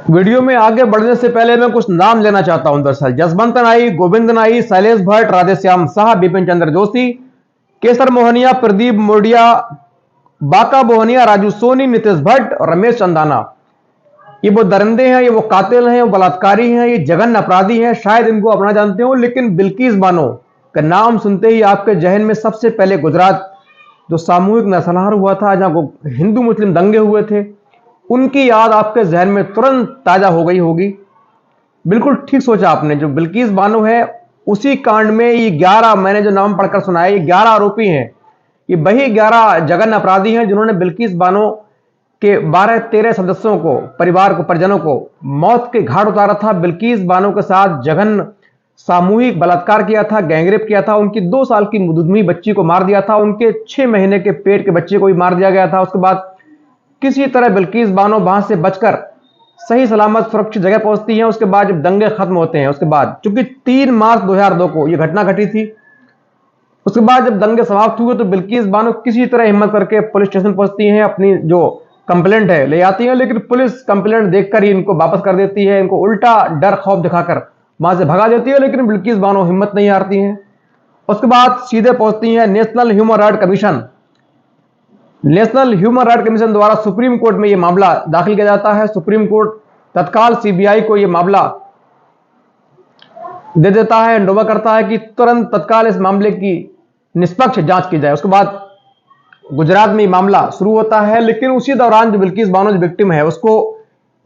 Video में आगे बढ़ने से पहले मैं कुछ नाम लेना चाहता हूं। दरअसल जसवंत नाई, गोविंद नाई, शैलेश भट्ट, राधेश्याम शाह, बिपिन चंद्र जोशी, केसर मोहनिया, प्रदीप मोडिया, बाका मोहनिया, राजू सोनी, नितेश भट्ट और रमेश चंदाना। ये वो दरिंदे हैं, ये वो कातिल हैं, वो बलात्कारी हैं, ये जघन्य अपराधी हैं। शायद इनको अपना जानते हो, लेकिन बिल्किस बानो का नाम सुनते ही आपके जहन में सबसे पहले गुजरात जो सामूहिक नरसंहार हुआ था, जहां हिंदू मुस्लिम दंगे हुए थे, उनकी याद आपके जहन में तुरंत ताजा हो गई होगी। बिल्कुल ठीक सोचा आपने। जो बिल्किस बानो है, उसी कांड में ये 11, मैंने जो नाम पढ़कर सुनाया, ये 11 आरोपी हैं। ये वही 11 जघन्य अपराधी हैं जिन्होंने बिल्किस बानो के 12-13 सदस्यों को, परिवार को, परिजनों को मौत के घाट उतारा था। बिल्किस बानो के साथ जघन्य सामूहिक बलात्कार किया था, गैंगरेप किया था, उनकी 2 साल की दुधनी बच्ची को मार दिया था, उनके 6 महीने के पेट के बच्चे को भी मार दिया गया था। उसके बाद किसी तरह बिल्किस बानो वहां से बचकर सही सलामत सुरक्षित जगह पहुंचती हैं। उसके बाद जब दंगे खत्म होते हैं, उसके बाद चूंकि 3 मार्च 2002 को यह घटना घटी थी, उसके बाद जब दंगे समाप्त हुए तो बिल्किस बानो किसी तरह हिम्मत करके पुलिस स्टेशन पहुंचती हैं, अपनी जो कंप्लेंट है ले आती हैं, लेकिन पुलिस कंप्लेंट देखकर ही इनको वापस कर देती है, इनको उल्टा डर खौफ दिखाकर वहां से भगा देती है। लेकिन बिल्किस बानो हिम्मत नहीं हारती हैं। उसके बाद सीधे पहुंचती हैं national human right commission. National human right commission द्वारा सुप्रीम कोर्ट में यह मामला दाखिल किया जाता है। सुप्रीम कोर्ट तत्काल सीबीआई को यह मामला दे देता है, हैंडओवर करता है कि तुरंत तत्काल इस मामले की निष्पक्ष जांच की जाए। उसके बाद गुजरात में मामला शुरू होता है, लेकिन उसी दौरान जो बिल्किस बानो जो विक्टिम है, उसको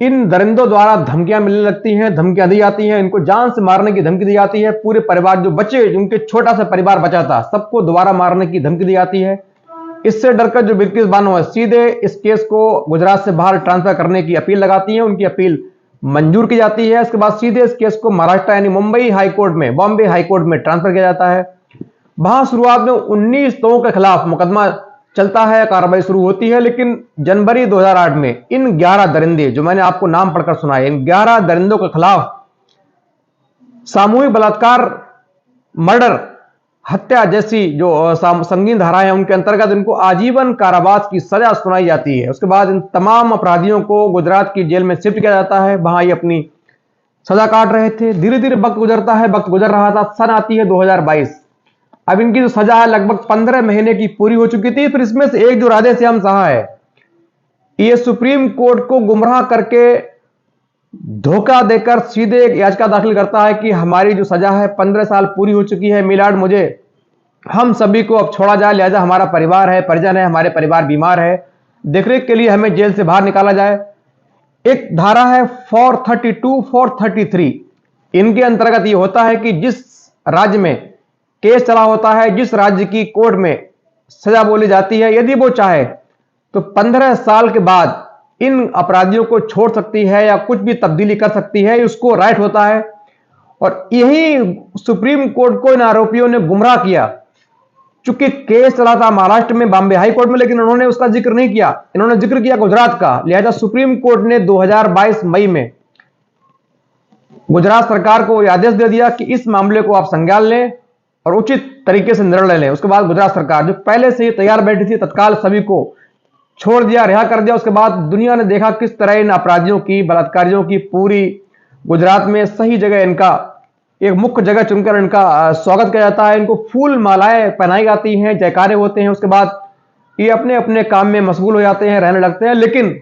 इन दरिंदों द्वारा धमकियां मिलने लगती हैं, धमकियां दी जाती हैं, इनको जान से मारने की धमकी दी जाती है। पूरे परिवार जो बचे, उनके छोटा सा परिवार बचा था, सबको दोबारा मारने की धमकी दी जाती है। इससे डरकर जो बिल्किस बानो है, सीधे इस केस को गुजरात से बाहर ट्रांसफर करने की अपील लगाती हैं। उनकी अपील मंजूर की जाती है। इसके बाद सीधे इस केस को महाराष्ट्र यानी मुंबई हाईकोर्ट में, बॉम्बे हाईकोर्ट में ट्रांसफर किया जाता है। वहां शुरुआत में 19 लोगों के खिलाफ मुकदमा चलता है, कार्रवाई शुरू होती है। लेकिन जनवरी 2008 में इन 11 दरिंदे, जो मैंने आपको नाम पढ़कर सुनाए, इन 11 दरिंदों के खिलाफ सामूहिक बलात्कार, मर्डर, हत्या जैसी जो संगीन धाराएं हैं, उनके अंतर्गत इनको आजीवन कारावास की सजा सुनाई जाती है। उसके बाद इन तमाम अपराधियों को गुजरात की जेल में शिफ्ट किया जाता है। वहां ये अपनी सजा काट रहे थे। धीरे धीरे वक्त गुजरता है, वक्त गुजर रहा था। सन आती है 2022। अब इनकी जो सजा है लगभग 15 महीने की पूरी हो चुकी थी। फिर इसमें से एक जो राधेश्याम शाह है, ये सुप्रीम कोर्ट को गुमराह करके, धोखा देकर सीधे एक याचिका दाखिल करता है कि हमारी जो सजा है 15 साल पूरी हो चुकी है, मिलाड मुझे, हम सभी को अब छोड़ा जाए, लिहाजा हमारा परिवार है, परिजन है, हमारे परिवार बीमार है, देखरेख के लिए हमें जेल से बाहर निकाला जाए। एक धारा है 432, 433। इनके अंतर्गत यह होता है कि जिस राज्य में केस चला होता है, जिस राज्य की कोर्ट में सजा बोली जाती है, यदि वो चाहे तो 15 साल के बाद इन अपराधियों को छोड़ सकती है या कुछ भी तब्दीली कर सकती है, उसको राइट होता है। और यही सुप्रीम कोर्ट को इन आरोपियों ने गुमराह किया। चूंकि केस चला था महाराष्ट्र में, बॉम्बे हाई कोर्ट में, लेकिन उन्होंने उसका जिक्र नहीं किया, इन्होंने जिक्र किया गुजरात का। लिहाजा सुप्रीम कोर्ट ने 2022 मई में गुजरात सरकार को यह आदेश दे दिया कि इस मामले को आप संज्ञान लें और उचित तरीके से निर्णय लें। उसके बाद गुजरात सरकार, जो पहले से ही तैयार बैठी थी, तत्काल सभी को छोड़ दिया, रिहा कर दिया। उसके बाद दुनिया ने देखा किस तरह इन अपराधियों की, बलात्कारियों की पूरी गुजरात में सही जगह, इनका एक मुख्य जगह चुनकर इनका स्वागत किया जाता है। इनको फूल मालाएं पहनाई जाती हैं, जयकारे होते हैं। उसके बाद ये अपने अपने काम में मशगूल हो जाते हैं, रहने लगते हैं। लेकिन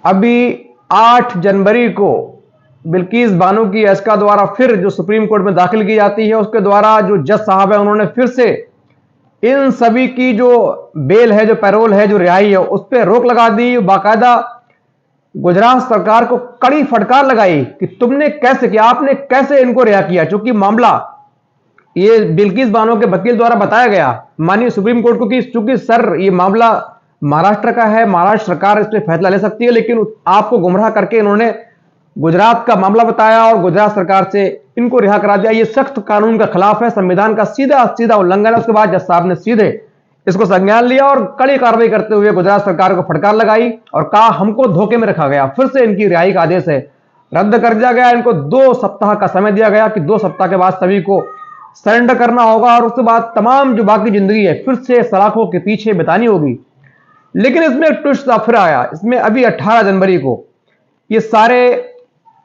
अभी 8 जनवरी को बिल्किस बानो की याचिका द्वारा फिर जो सुप्रीम कोर्ट में दाखिल की जाती है, उसके द्वारा जो जज साहब है, उन्होंने फिर से इन सभी की जो बेल है, जो पैरोल है, जो रिहाई है, उस पर रोक लगा दी। बाकायदा गुजरात सरकार को कड़ी फटकार लगाई कि तुमने कैसे किया, आपने कैसे इनको रिहा किया। चूंकि मामला ये बिल्किस बानो के वकील द्वारा बताया गया माननीय सुप्रीम कोर्ट को कि चूंकि सर ये मामला महाराष्ट्र का है, महाराष्ट्र सरकार इस पर फैसला ले सकती है, लेकिन आपको गुमराह करके इन्होंने गुजरात का मामला बताया और गुजरात सरकार से इनको रिहा करा दिया। ये सख्त कानून का खिलाफ है, संविधान का सीधा सीधा उल्लंघन है। उसके बाद जज साहब ने सीधे इसको संज्ञान लिया और कड़ी कार्रवाई करते हुए गुजरात सरकार को फटकार लगाई और कहा हमको धोखे में रखा गया। फिर से इनकी रिहाई का आदेश है रद्द कर दिया गया। इनको 2 सप्ताह का समय दिया गया कि 2 सप्ताह के बाद सभी को सरेंडर करना होगा और उसके बाद तमाम जो बाकी जिंदगी है फिर से सलाखों के पीछे बितानी होगी। लेकिन इसमें एक ट्विस्ट फिर आया। इसमें अभी 18 जनवरी को ये सारे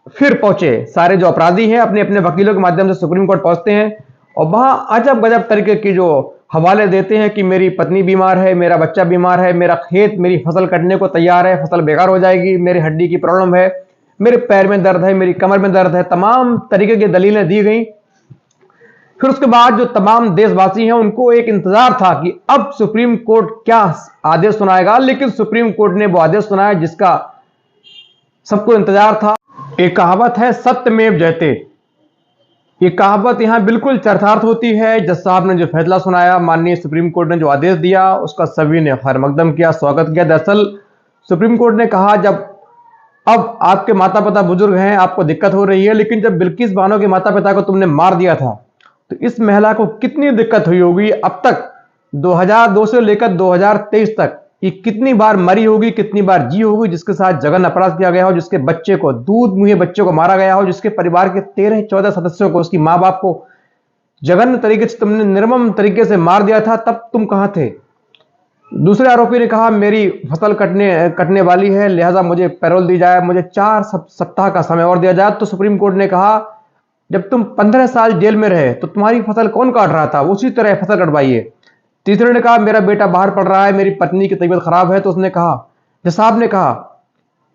फिर पहुंचे, सारे जो अपराधी हैं अपने अपने वकीलों के माध्यम से सुप्रीम कोर्ट पहुंचते हैं और वहां अजब गजब तरीके की जो हवाले देते हैं कि मेरी पत्नी बीमार है, मेरा बच्चा बीमार है, मेरा खेत, मेरी फसल कटने को तैयार है, फसल बेकार हो जाएगी, मेरी हड्डी की प्रॉब्लम है, मेरे पैर में दर्द है, मेरी कमर में दर्द है, तमाम तरीके की दलीलें दी गई। फिर उसके बाद जो तमाम देशवासी हैं उनको एक इंतजार था कि अब सुप्रीम कोर्ट क्या आदेश सुनाएगा, लेकिन सुप्रीम कोर्ट ने वो आदेश सुनाया जिसका सबको इंतजार था। एक कहावत है, सत्यमेव जयते। ये कहावत यहां बिल्कुल चरितार्थ होती है। जज साहब ने जो फैसला सुनाया, माननीय सुप्रीम कोर्ट ने जो आदेश दिया, उसका सभी ने खैर मकदम किया, स्वागत किया। दरअसल सुप्रीम कोर्ट ने कहा, जब अब आपके माता पिता बुजुर्ग हैं, आपको दिक्कत हो रही है, लेकिन जब बिल्किस बानो के माता पिता को तुमने मार दिया था तो इस महिला को कितनी दिक्कत हुई होगी। अब तक 2002 से लेकर 2023 तक ये कितनी बार मरी होगी, कितनी बार जी होगी, जिसके साथ जघन्य अपराध किया गया हो, जिसके बच्चे को, दूध मुहे बच्चे को मारा गया हो, जिसके परिवार के 13-14 सदस्यों को, उसकी माँ बाप को जघन्य तरीके से तुमने निर्मम तरीके से मार दिया था, तब तुम कहां थे। दूसरे आरोपी ने कहा, मेरी फसल कटने वाली है, लिहाजा मुझे पैरोल दी जाए, मुझे 4 सप्ताह का समय और दिया जाए। तो सुप्रीम कोर्ट ने कहा, जब तुम 15 साल जेल में रहे तो तुम्हारी फसल कौन काट रहा था, उसी तरह फसल कटवाइए। तीसरे ने कहा, मेरा बेटा बाहर पढ़ रहा है, मेरी पत्नी की तबीयत खराब है। तो उसने कहा, जज साहब ने कहा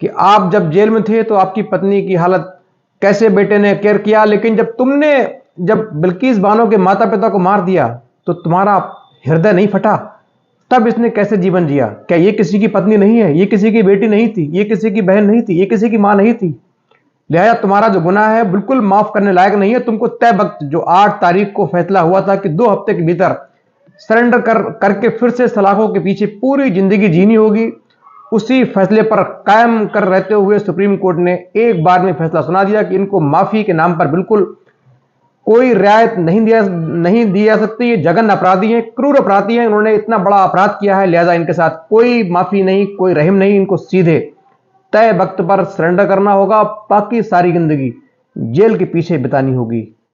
कि आप जब जेल में थे तो आपकी पत्नी की हालत कैसे बेटे ने केयर किया, लेकिन जब बिल्किस बानो के माता पिता को मार दिया तो तुम्हारा हृदय नहीं फटा, तब इसने कैसे जीवन जिया। क्या ये किसी की पत्नी नहीं है, ये किसी की बेटी नहीं थी, ये किसी की बहन नहीं थी, ये किसी की मां नहीं थी। लिहाजा तुम्हारा जो गुनाह है बिल्कुल माफ करने लायक नहीं है। तुमको तय वक्त, जो 8 तारीख को फैसला हुआ था कि 2 हफ्ते के भीतर सरेंडर करके फिर से सलाखों के पीछे पूरी जिंदगी जीनी होगी, उसी फैसले पर कायम कर रहते हुए सुप्रीम कोर्ट ने एक बार में फैसला सुना दिया कि इनको माफी के नाम पर बिल्कुल कोई रियायत नहीं दी जा सकती। ये जघन्य अपराधी हैं, क्रूर अपराधी हैं, इन्होंने इतना बड़ा अपराध किया है, लिहाजा इनके साथ कोई माफी नहीं, कोई रहम नहीं। इनको सीधे तय वक्त पर सरेंडर करना होगा, बाकी सारी जिंदगी जेल के पीछे बितानी होगी।